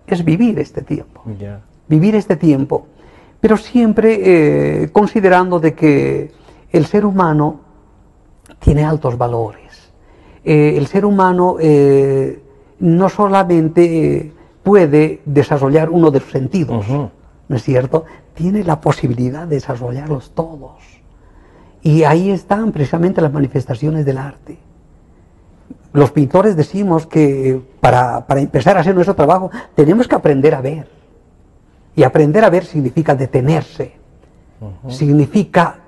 es vivir este tiempo. Vivir este tiempo, pero siempre considerando de que el ser humano tiene altos valores. El ser humano no solamente puede desarrollar uno de sus sentidos, ¿no es cierto? Tiene la posibilidad de desarrollarlos todos. Y ahí están precisamente las manifestaciones del arte. Los pintores decimos que para empezar a hacer nuestro trabajo tenemos que aprender a ver. Y aprender a ver significa detenerse, significa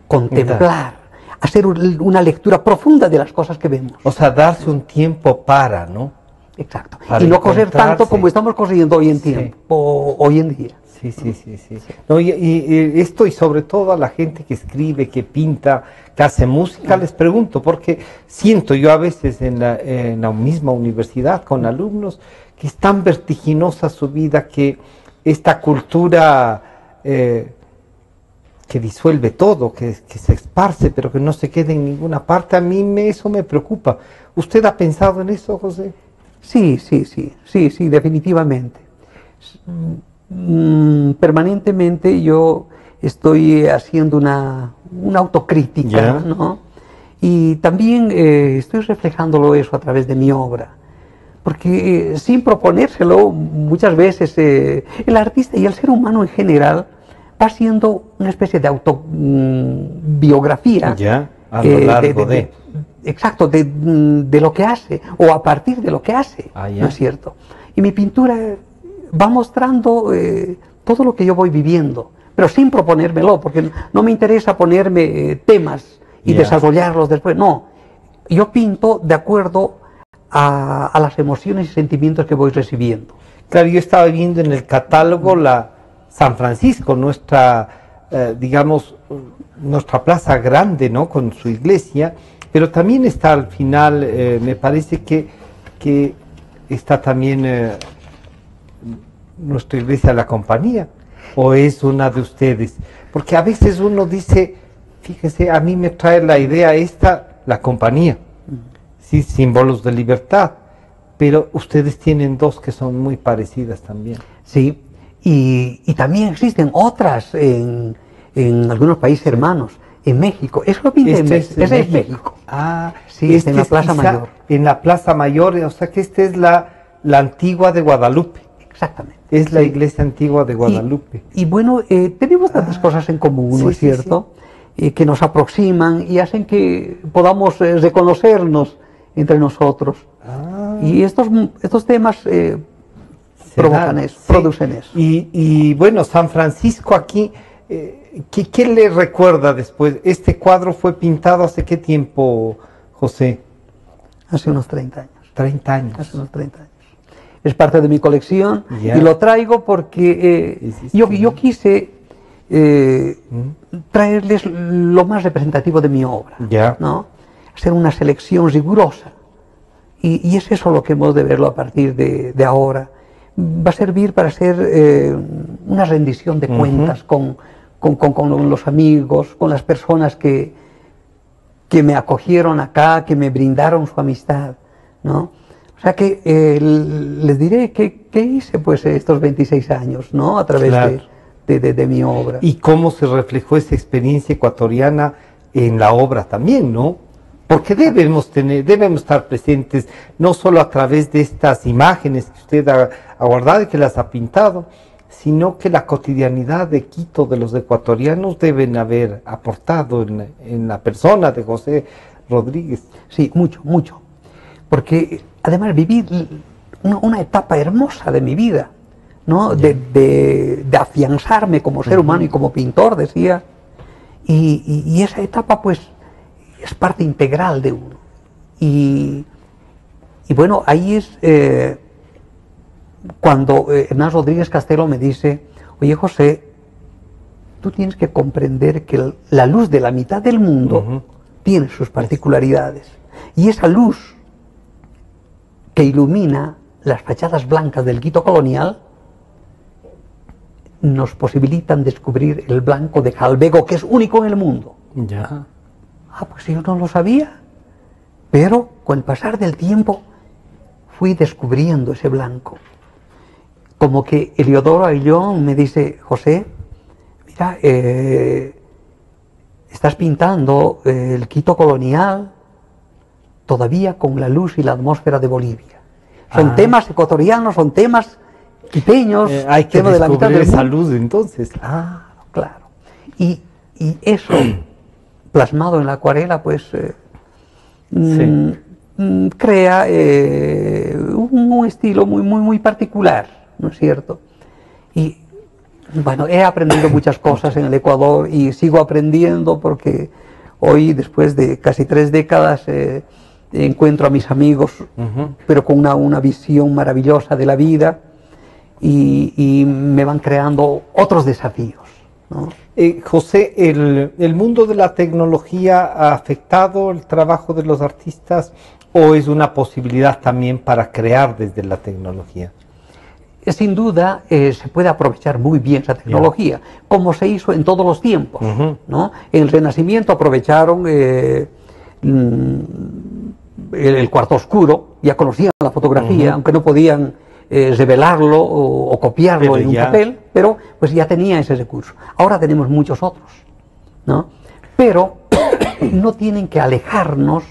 contemplar, hacer una lectura profunda de las cosas que vemos. O sea, darse un tiempo para, ¿no? Exacto. Y no correr tanto como estamos corriendo hoy en tiempo, hoy en día. Sí. No, y esto, y sobre todo a la gente que escribe, que pinta, que hace música, les pregunto, porque siento yo a veces en la misma universidad con alumnos que es tan vertiginosa su vida, que esta cultura que disuelve todo, que se esparce, pero que no se quede en ninguna parte, a mí eso me preocupa. ¿Usted ha pensado en eso, José? Sí, definitivamente. Permanentemente yo estoy haciendo una autocrítica, ¿no? Y también estoy reflejándolo eso a través de mi obra, porque sin proponérselo muchas veces el artista y el ser humano en general va haciendo una especie de autobiografía a lo largo exacto, de lo que hace, o a partir de lo que hace, ¿no es cierto? Y mi pintura va mostrando todo lo que yo voy viviendo, pero sin proponérmelo, porque no me interesa ponerme temas y desarrollarlos después. No, yo pinto de acuerdo a las emociones y sentimientos que voy recibiendo. Claro, yo estaba viendo en el catálogo la San Francisco, nuestra, digamos, nuestra plaza grande, ¿no? Con su iglesia, pero también está al final, me parece que está también nuestra iglesia La Compañía, o es una de ustedes, porque a veces uno dice, fíjese, a mí me trae la idea La Compañía, sí, símbolos de libertad, pero ustedes tienen dos que son muy parecidas también. Sí, y también existen otras en algunos países hermanos. En México, eso lo pinté en México. Ah, sí, en la Plaza Mayor. En la Plaza Mayor, o sea que esta es la antigua de Guadalupe. Exactamente. Es la iglesia antigua de Guadalupe. Y bueno, tenemos tantas cosas en común, ¿no es cierto? Que nos aproximan y hacen que podamos reconocernos entre nosotros. Y estos temas provocan eso, producen eso. Y bueno, San Francisco aquí, ¿qué le recuerda después? ¿Este cuadro fue pintado hace qué tiempo, José? Hace unos 30 años. 30 años. Hace unos 30 años. es parte de mi colección y lo traigo porque yo quise traerles lo más representativo de mi obra, ¿no? Hacer una selección rigurosa y es eso lo que hemos de verlo a partir de ahora. Va a servir para hacer una rendición de cuentas con los amigos, con las personas que me acogieron acá, que me brindaron su amistad, ¿no? O sea que les diré qué hice pues estos 26 años, ¿no? A través de mi obra. Y cómo se reflejó esa experiencia ecuatoriana en la obra también, ¿no? Porque debemos estar presentes, no solo a través de estas imágenes que usted ha guardado y que las ha pintado, sino que la cotidianidad de Quito, de los ecuatorianos, deben haber aportado en la persona de José Rodríguez. Sí, mucho, mucho. Porque además viví una etapa hermosa de mi vida, ¿no? De afianzarme como ser humano y como pintor, decía. Y esa etapa, pues, es parte integral de uno. Y bueno, ahí es cuando Hernán Rodríguez Castelo me dice: oye, José, tú tienes que comprender que la luz de la mitad del mundo tiene sus particularidades. Y esa luz que ilumina las fachadas blancas del Quito colonial nos posibilitan descubrir el blanco de Calvego, que es único en el mundo. Ya. Ah, pues yo no lo sabía, pero con el pasar del tiempo fui descubriendo ese blanco. Como que Eliodoro Ayllón me dice: José, mira, estás pintando el Quito colonial todavía con la luz y la atmósfera de Bolivia. Son temas ecuatorianos, son temas quiteños, hay que temas de la mitad del mundo. esa luz entonces. Claro. Y eso plasmado en la acuarela, pues crea un estilo muy particular, ¿no es cierto? Y bueno, he aprendido muchas cosas en el Ecuador y sigo aprendiendo, porque hoy, después de casi 3 décadas, encuentro a mis amigos, pero con una visión maravillosa de la vida, y me van creando otros desafíos, ¿no? José, ¿el mundo de la tecnología ha afectado el trabajo de los artistas o es una posibilidad también para crear desde la tecnología? Sin duda se puede aprovechar muy bien esa tecnología, como se hizo en todos los tiempos, ¿no? En el Renacimiento aprovecharon el cuarto oscuro, ya conocían la fotografía, aunque no podían revelarlo o copiarlo en un papel, pero pues ya tenía ese recurso. Ahora tenemos muchos otros, ¿no? Pero no tienen que alejarnos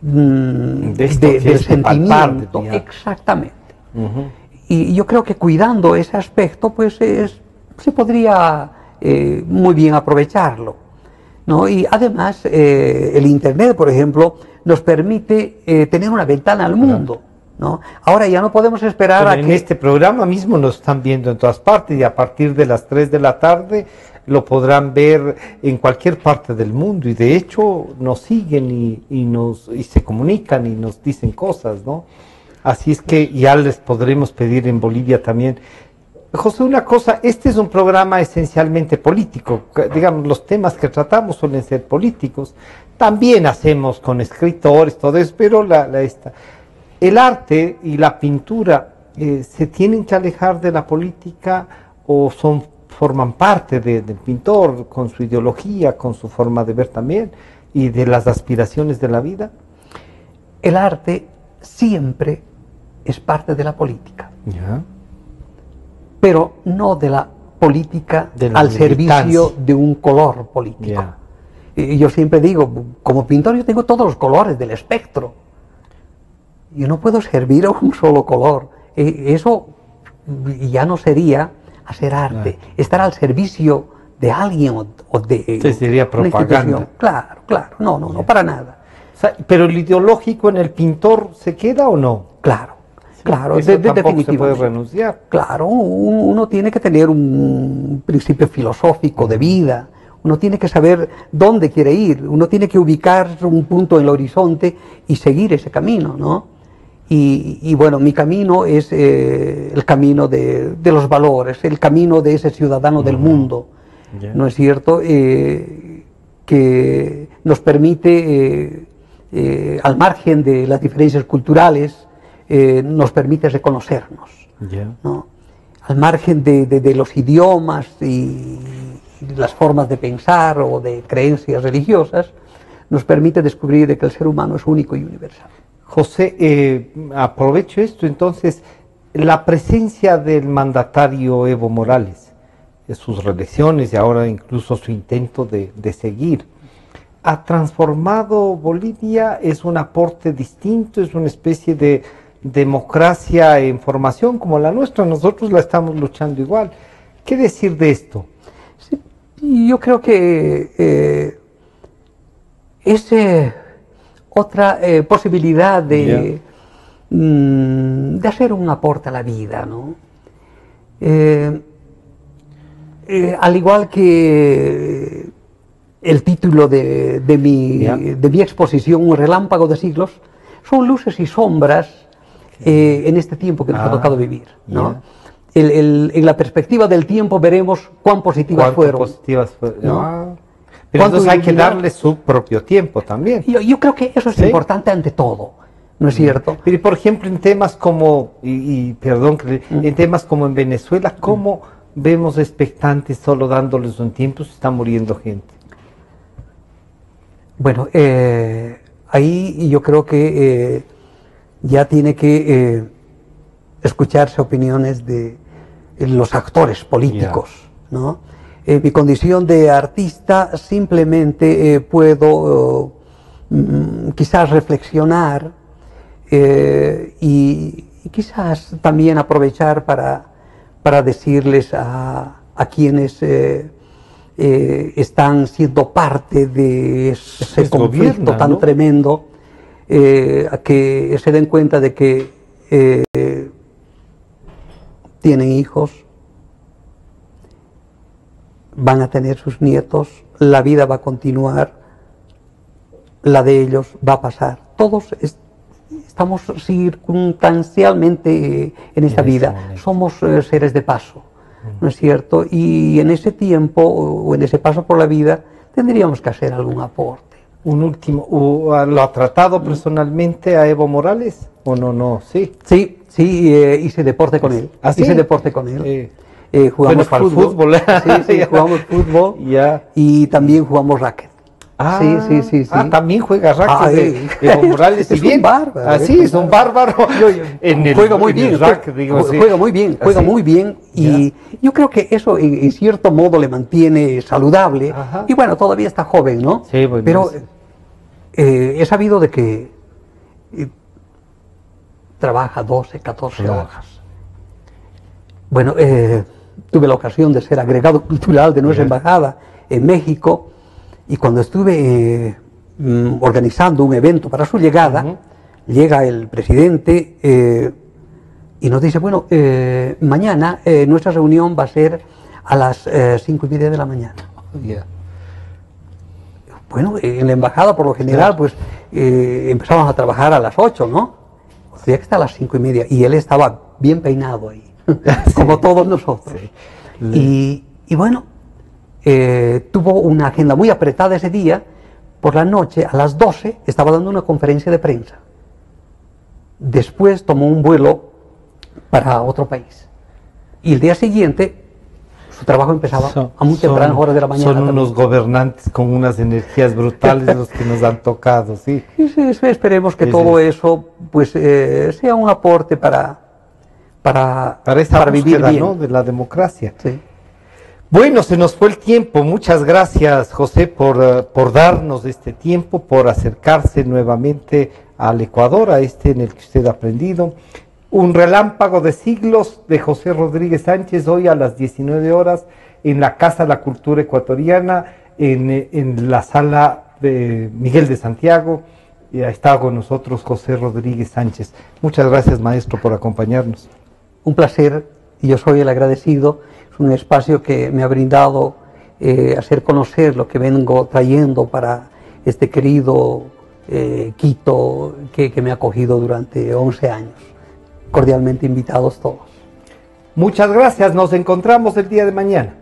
del sentimiento. Exactamente. Y yo creo que cuidando ese aspecto, pues se podría muy bien aprovecharlo, ¿no? Y además el Internet, por ejemplo, nos permite tener una ventana al mundo, ¿no? Ahora ya no podemos esperar a que... En este programa mismo nos están viendo en todas partes, y a partir de las 3 de la tarde lo podrán ver en cualquier parte del mundo, y de hecho nos siguen y se comunican y nos dicen cosas, ¿no? Así es que ya les podremos pedir en Bolivia también. José, una cosa, este es un programa esencialmente político, digamos, los temas que tratamos suelen ser políticos, también hacemos con escritores, todo eso, pero el arte y la pintura ¿se tienen que alejar de la política o forman parte del pintor con su ideología, con su forma de ver también y de las aspiraciones de la vida? El arte siempre es parte de la política, pero no de la política al servicio de un color político. Y yo siempre digo, como pintor yo tengo todos los colores del espectro. Yo no puedo servir a un solo color. Eso ya no sería hacer arte, estar al servicio de alguien o de sería propaganda. Claro, no, para nada. O sea, pero el ideológico en el pintor ¿se queda o no? Claro, eso tampoco se puede renunciar. Claro, uno tiene que tener un principio filosófico de vida. Uno tiene que saber dónde quiere ir, uno tiene que ubicar un punto en el horizonte y seguir ese camino, ¿no? Y bueno, mi camino es el camino de los valores, el camino de ese ciudadano del mundo, ¿no es cierto? Que nos permite, al margen de las diferencias culturales, nos permite reconocernos, ¿no? Al margen de los idiomas y las formas de pensar o de creencias religiosas, nos permite descubrir de que el ser humano es único y universal. José, aprovecho esto, entonces, la presencia del mandatario Evo Morales, sus reelecciones y ahora incluso su intento de seguir, ¿ha transformado Bolivia? ¿Es un aporte distinto? ¿Es una especie de democracia en formación como la nuestra? Nosotros la estamos luchando igual. ¿Qué decir de esto? Sí, yo creo que es otra posibilidad de hacer un aporte a la vida, ¿no? Al igual que el título de mi exposición, Un relámpago de siglos, son luces y sombras en este tiempo que nos ha tocado vivir, ¿no? En la perspectiva del tiempo veremos cuán positivas fueron. ¿No? Pero entonces hay que darle su propio tiempo también. Yo creo que eso es importante ante todo, ¿no es cierto? Pero por ejemplo, en temas como, en temas como en Venezuela, ¿cómo vemos expectantes solo dándoles un tiempo si está muriendo gente? Bueno, ahí yo creo que ya tiene que escucharse opiniones de los actores políticos, ¿no? Mi condición de artista simplemente puedo quizás reflexionar y quizás también aprovechar para decirles a quienes están siendo parte de ese conflicto tan tremendo, a que se den cuenta de que tienen hijos, van a tener sus nietos, la vida va a continuar, la de ellos va a pasar. Todos estamos circunstancialmente en esta vida, somos seres de paso, ¿no es cierto? Y en ese tiempo, o en ese paso por la vida, tendríamos que hacer algún aporte. Un último, ¿lo ha tratado personalmente a Evo Morales? ¿O no? Sí. Sí, hice deporte con él. ¿Ah, sí? Hice deporte con él. bueno, Jugamos fútbol. Sí, jugamos fútbol. Y también jugamos racket. Sí. También juega racket Evo Morales. Es un bárbaro. Es un bárbaro. Juega muy bien. Juega muy bien. Y yo creo que eso en cierto modo le mantiene saludable. Y bueno, todavía está joven, ¿no? Sí, bueno, pero he sabido de que trabaja 12, 14 horas. Bueno, tuve la ocasión de ser agregado cultural de nuestra embajada en México, y cuando estuve organizando un evento para su llegada, llega el presidente y nos dice, bueno, mañana nuestra reunión va a ser a las 5:30 de la mañana. Bueno, en la embajada por lo general pues empezamos a trabajar a las 8, ¿no? O sea que está a las 5:30, y él estaba bien peinado ahí. Como todos nosotros. Y bueno, tuvo una agenda muy apretada ese día. Por la noche, a las 12, estaba dando una conferencia de prensa. Después tomó un vuelo para otro país. Y el día siguiente, su trabajo empezaba a muy tempranas horas de la mañana. Son unos gobernantes con unas energías brutales los que nos han tocado, sí. Esperemos que todo eso pues sea un aporte para vivir bien, ¿no? De la democracia. Sí. Bueno, se nos fue el tiempo. Muchas gracias, José, por darnos este tiempo, por acercarse nuevamente al Ecuador, a en el que usted ha aprendido. Un relámpago de siglos de José Rodríguez Sánchez, hoy a las 19 horas en la Casa de la Cultura Ecuatoriana, en la sala de Miguel de Santiago. Y ha estado con nosotros José Rodríguez Sánchez. Muchas gracias, maestro, por acompañarnos. Un placer, y yo soy el agradecido. Es un espacio que me ha brindado hacer conocer lo que vengo trayendo para este querido Quito, que me ha acogido durante 11 años. Cordialmente invitados todos. Muchas gracias, nos encontramos el día de mañana.